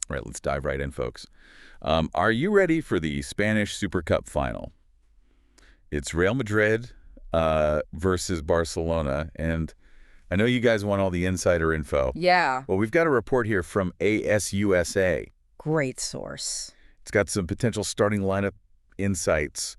All right, let's dive right in, folks. Are you ready for the Spanish Super Cup final? It's Real Madrid versus Barcelona, and I know you guys want all the insider info. Yeah, Well, we've got a report here from ASUSA. great source. It's got some potential starting lineup insights,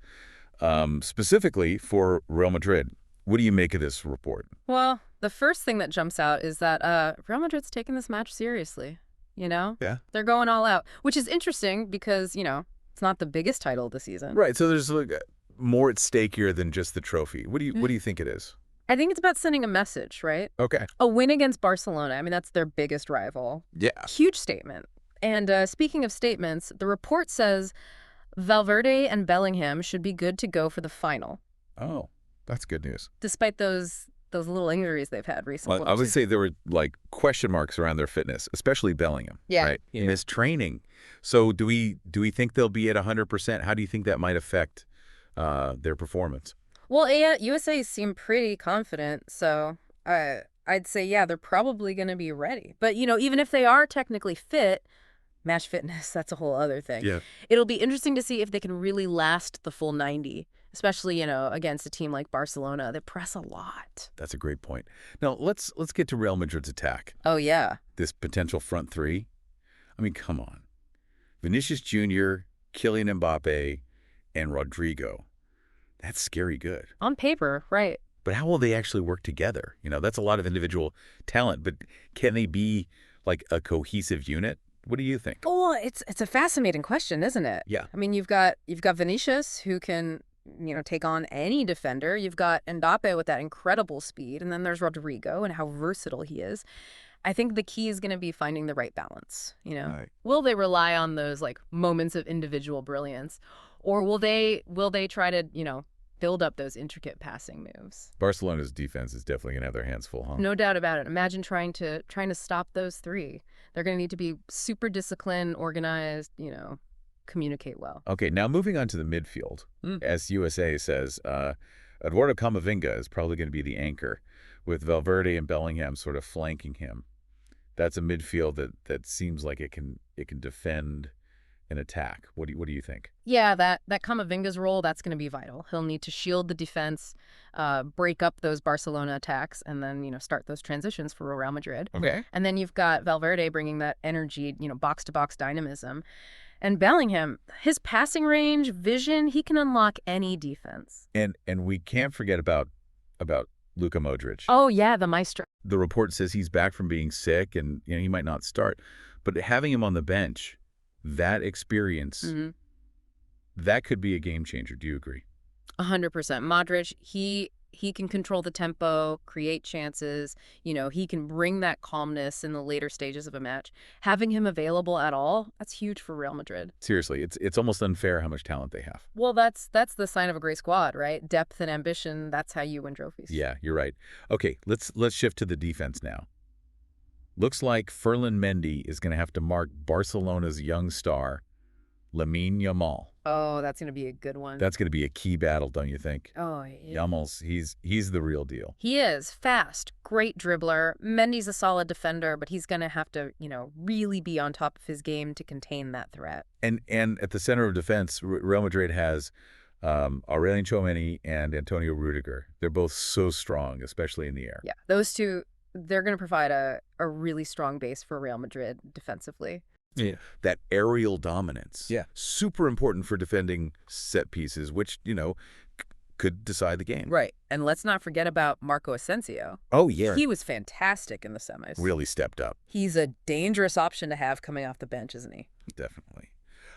specifically for Real Madrid. What do you make of this report? Well, the first thing that jumps out is that Real Madrid's taking this match seriously. You know? Yeah. They're going all out, which is interesting because, it's not the biggest title of the season. Right, so there's like more at stake here than just the trophy. What do you think it is? I think it's about sending a message, right? Okay. A win against Barcelona. I mean, that's their biggest rival. Yeah. Huge statement. And speaking of statements, the report says Valverde and Bellingham should be good to go for the final, Oh, that's good news. despite those little injuries they've had recently. Well, I would say there were like question marks around their fitness, especially Bellingham. Yeah. Right. In his training. So do we think they'll be at 100%? How do you think that might affect their performance? Well, USA seem pretty confident, so I'd say, yeah, they're probably going to be ready. But, even if they are technically fit, match fitness, that's a whole other thing. Yeah. It'll be interesting to see if they can really last the full 90, especially, against a team like Barcelona. They press a lot. That's a great point. Now, let's get to Real Madrid's attack. Oh, yeah. This potential front three. I mean, come on. Vinicius Jr., Kylian Mbappe, and Rodrigo. That's scary good. On paper, right. But how will they actually work together? That's a lot of individual talent, but can they be like a cohesive unit? What do you think? Oh, it's a fascinating question, isn't it? Yeah. I mean, you've got Vinicius, who can, take on any defender. You've got Mbappe with that incredible speed, and then there's Rodrigo and how versatile he is. I think the key is going to be finding the right balance, Right. Will they rely on those like moments of individual brilliance, or will they try to, build up those intricate passing moves? Barcelona's defense is definitely going to have their hands full, huh? No doubt about it. Imagine trying to stop those three. They're going to need to be super disciplined, organized, communicate well. Okay, now moving on to the midfield. As USA says, Eduardo Camavinga is probably going to be the anchor, with Valverde and Bellingham sort of flanking him. That's a midfield that seems like it can defend and attack. What do you think? Yeah, that Camavinga's role, that's going to be vital. He'll need to shield the defense, break up those Barcelona attacks, and then, start those transitions for Real Madrid. Okay. And then you've got Valverde bringing that energy, box-to-box dynamism. And Bellingham, his passing range, vision, he can unlock any defense. And we can't forget about Luka Modric. Oh, yeah, the maestro. The report says he's back from being sick and he might not start. But having him on the bench, that experience, that could be a game changer. Do you agree? 100%. Modric, he can control the tempo, create chances. He can bring that calmness in the later stages of a match. Having him available at all, that's huge for Real Madrid. Seriously, it's almost unfair how much talent they have. Well, that's the sign of a great squad, right? Depth and ambition, that's how you win trophies. Yeah, you're right. Okay, let's shift to the defense now. Looks like Ferland Mendy is going to have to mark Barcelona's young star, Lamine Yamal. Oh, that's going to be a good one. That's going to be a key battle, don't you think? Oh, yeah. Yamal's, he's the real deal. He is fast, great dribbler. Mendy's a solid defender, but he's going to have to, really be on top of his game to contain that threat. And at the center of defense, Real Madrid has Aurelien Tchouameni and Antonio Rudiger. They're both so strong, especially in the air. Yeah, those two, they're going to provide a really strong base for Real Madrid defensively. Yeah. That aerial dominance. Yeah. Super important for defending set pieces, which, could decide the game. Right. And let's not forget about Marco Asensio. Oh, yeah. He was fantastic in the semis. Really stepped up. He's a dangerous option to have coming off the bench, isn't he? Definitely.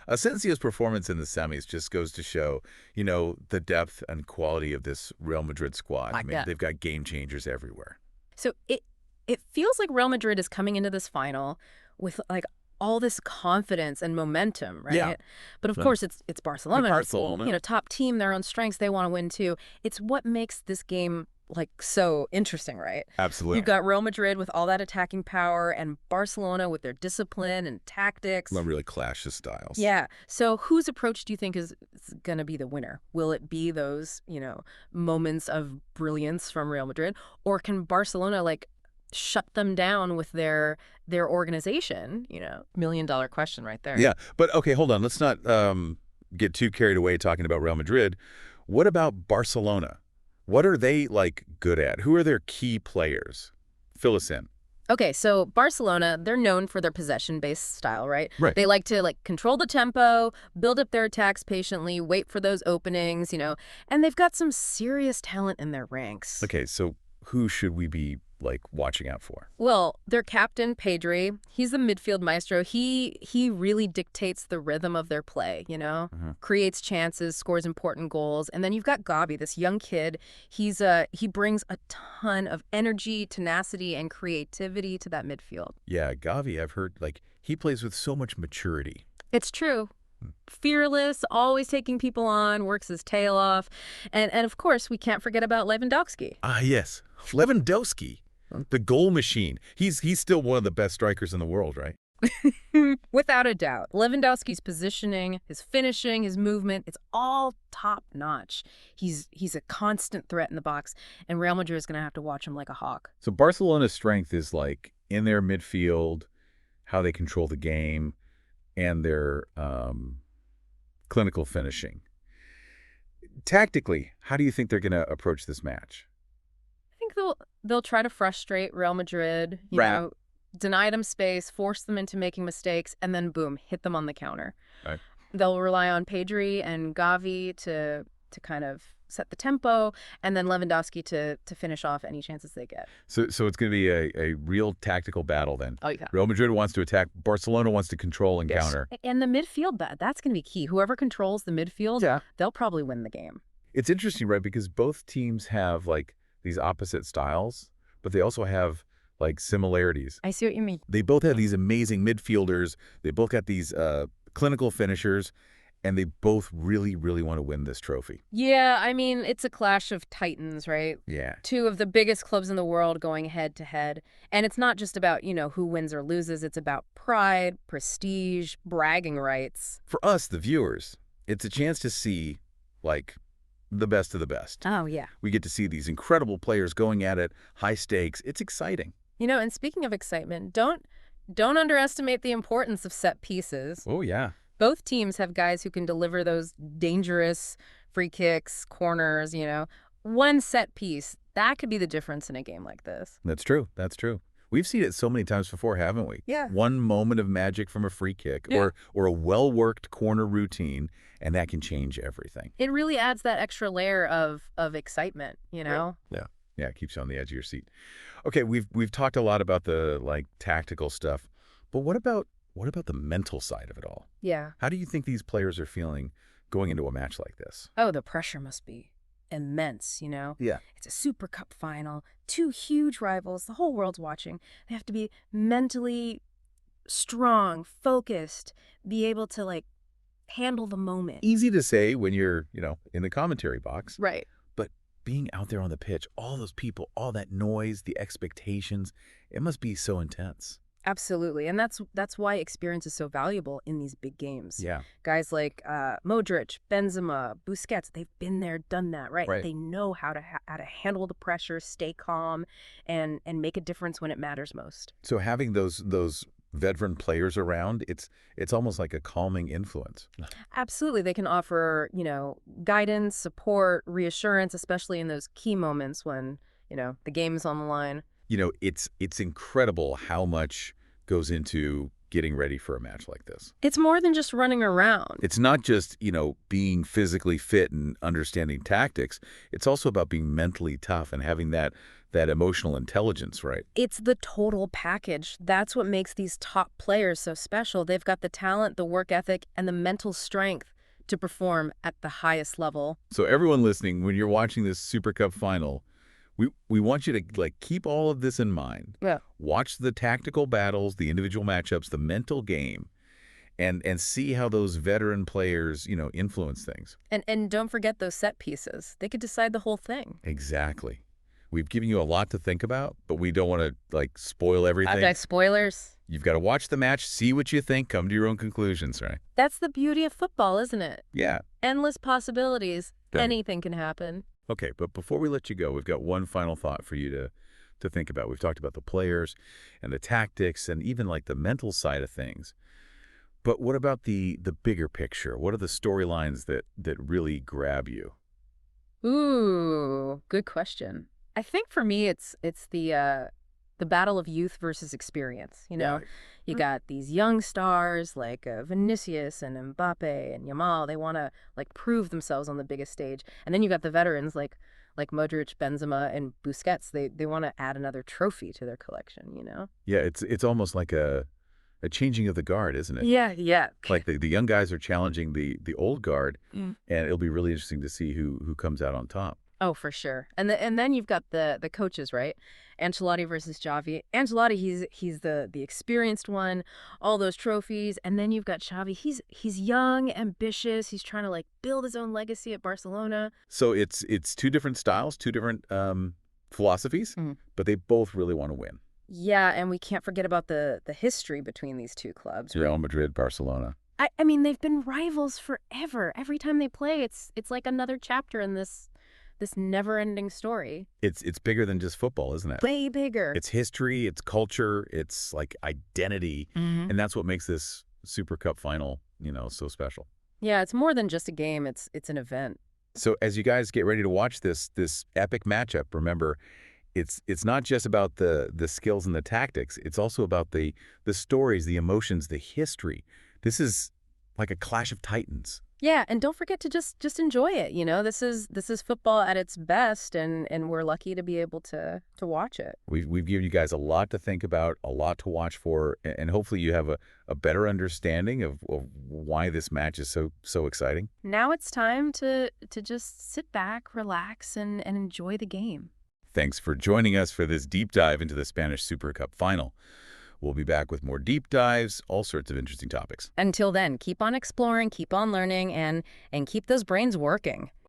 Asensio's performance in the semis just goes to show, the depth and quality of this Real Madrid squad. I mean, they've got game changers everywhere. So it feels like Real Madrid is coming into this final with like all this confidence and momentum, right? Yeah. But of course, it's Barcelona. Barcelona. Top team, their own strengths, they want to win too. It's what makes this game like so interesting, right? Absolutely. You've got Real Madrid with all that attacking power and Barcelona with their discipline and tactics. That really clashes styles. Yeah. So whose approach do you think is going to be the winner? Will it be those, moments of brilliance from Real Madrid? Or can Barcelona shut them down with their organization? $1 million question right there. Yeah, but okay, hold on. Let's not get too carried away talking about Real Madrid. What about Barcelona? What are they, like, good at? Who are their key players? Fill us in. Okay, so Barcelona, they're known for their possession-based style, right? Right. They like to control the tempo, build up their attacks patiently, wait for those openings, and they've got some serious talent in their ranks. Okay, so who should we be, watching out for? Well, their captain, Pedri, he's the midfield maestro. He really dictates the rhythm of their play, creates chances, scores important goals. And then you've got Gavi, this young kid. He brings a ton of energy, tenacity, and creativity to that midfield. Yeah, Gavi, I've heard, he plays with so much maturity. It's true. Fearless, always taking people on, works his tail off. And of course, we can't forget about Lewandowski. Ah, yes. Lewandowski, the goal machine. He's still one of the best strikers in the world, right? Without a doubt. Lewandowski's positioning, his finishing, his movement, it's all top-notch. He's a constant threat in the box, and Real Madrid is going to have to watch him like a hawk. So Barcelona's strength is, in their midfield, how they control the game, and their clinical finishing. Tactically, how do you think they're going to approach this match? I think they'll try to frustrate Real Madrid, deny them space, force them into making mistakes, and then boom, hit them on the counter. Right. They'll rely on Pedri and Gavi to kind of set the tempo, and then Lewandowski to finish off any chances they get. So it's going to be a real tactical battle then. Oh, yeah. Real Madrid wants to attack. Barcelona wants to control and counter. And the midfield, that's going to be key. Whoever controls the midfield, they'll probably win the game. It's interesting, right? Because both teams have, these opposite styles, but they also have, similarities. I see what you mean. They both have these amazing midfielders. They both got these clinical finishers. And they both really, really want to win this trophy. Yeah, I mean, it's a clash of titans, right? Yeah. Two of the biggest clubs in the world going head to head. And it's not just about, who wins or loses. It's about pride, prestige, bragging rights. For us, the viewers, it's a chance to see, the best of the best. Oh, yeah. We get to see these incredible players going at it, high stakes. It's exciting. And speaking of excitement, don't underestimate the importance of set pieces. Oh, yeah. Both teams have guys who can deliver those dangerous free kicks, corners, One set piece, that could be the difference in a game like this. That's true. That's true. We've seen it so many times before, haven't we? Yeah. One moment of magic from a free kick or a well-worked corner routine, and that can change everything. It really adds that extra layer of excitement, Right. Yeah. Yeah, it keeps you on the edge of your seat. Okay, we've talked a lot about the tactical stuff, but what about the mental side of it all? Yeah. How do you think these players are feeling going into a match like this? Oh, the pressure must be immense, Yeah. It's a Super Cup final, two huge rivals, the whole world's watching. They have to be mentally strong, focused, be able to, handle the moment. Easy to say when you're, in the commentary box. Right. But being out there on the pitch, all those people, all that noise, the expectations, it must be so intense. Absolutely. And that's why experience is so valuable in these big games. Yeah. Guys like Modric, Benzema, Busquets, they've been there, done that, right? Right. They know how to handle the pressure, stay calm, and make a difference when it matters most. So having those veteran players around, it's almost like a calming influence. Absolutely. They can offer, guidance, support, reassurance, especially in those key moments when, the game is on the line. It's incredible how much goes into getting ready for a match like this. It's more than just running around. It's not just, being physically fit and understanding tactics. It's also about being mentally tough and having that emotional intelligence, right? It's the total package. That's what makes these top players so special. They've got the talent, the work ethic, and the mental strength to perform at the highest level. So everyone listening, when you're watching this Super Cup final, we want you to keep all of this in mind. Yeah. Watch the tactical battles, the individual matchups, the mental game, and see how those veteran players, influence things. And don't forget those set pieces. They could decide the whole thing. Exactly. We've given you a lot to think about, but we don't want to spoil everything. Spoilers. You've got to watch the match, see what you think, come to your own conclusions, right? That's the beauty of football, isn't it? Yeah. Endless possibilities. Okay. Anything can happen. Okay, but before we let you go, we've got one final thought for you to think about. We've talked about the players and the tactics and even like the mental side of things. But what about the bigger picture? What are the storylines that really grab you? Ooh, good question. I think for me, it's the battle of youth versus experience. Yeah. You got these young stars like Vinicius and Mbappe and Yamal. They want to like prove themselves on the biggest stage, and then you got the veterans like Modric, Benzema, and Busquets. They want to add another trophy to their collection. Yeah, it's almost like a changing of the guard, isn't it? Yeah, yeah. Like the young guys are challenging the old guard, Mm. and it'll be really interesting to see who comes out on top. Oh, for sure. And then you've got the coaches, right? Ancelotti versus Xavi. Ancelotti, he's the experienced one, all those trophies, and then you've got Xavi. He's young, ambitious. He's trying to like build his own legacy at Barcelona. So it's two different styles, two different philosophies, Mhm. but they both really want to win. Yeah, and we can't forget about the history between these two clubs. Real Madrid, Barcelona. I mean, they've been rivals forever. Every time they play, it's like another chapter in this never-ending story. It's bigger than just football, isn't it? Way bigger. It's history, it's culture, it's like identity, Mhm. and that's what makes this Super Cup final, so special. Yeah, it's more than just a game. It's an event. So as you guys get ready to watch this epic matchup, remember, it's not just about the skills and the tactics. It's also about the stories, the emotions, the history. This is like a clash of titans. Yeah, and don't forget to just enjoy it. This is football at its best, and we're lucky to be able to watch it. We've given you guys a lot to think about, a lot to watch for, and hopefully you have a better understanding of why this match is so exciting. Now it's time to just sit back, relax, and enjoy the game. Thanks for joining us for this deep dive into the Spanish Super Cup final. We'll be back with more deep dives, all sorts of interesting topics. Until then, keep on exploring, keep on learning, and keep those brains working.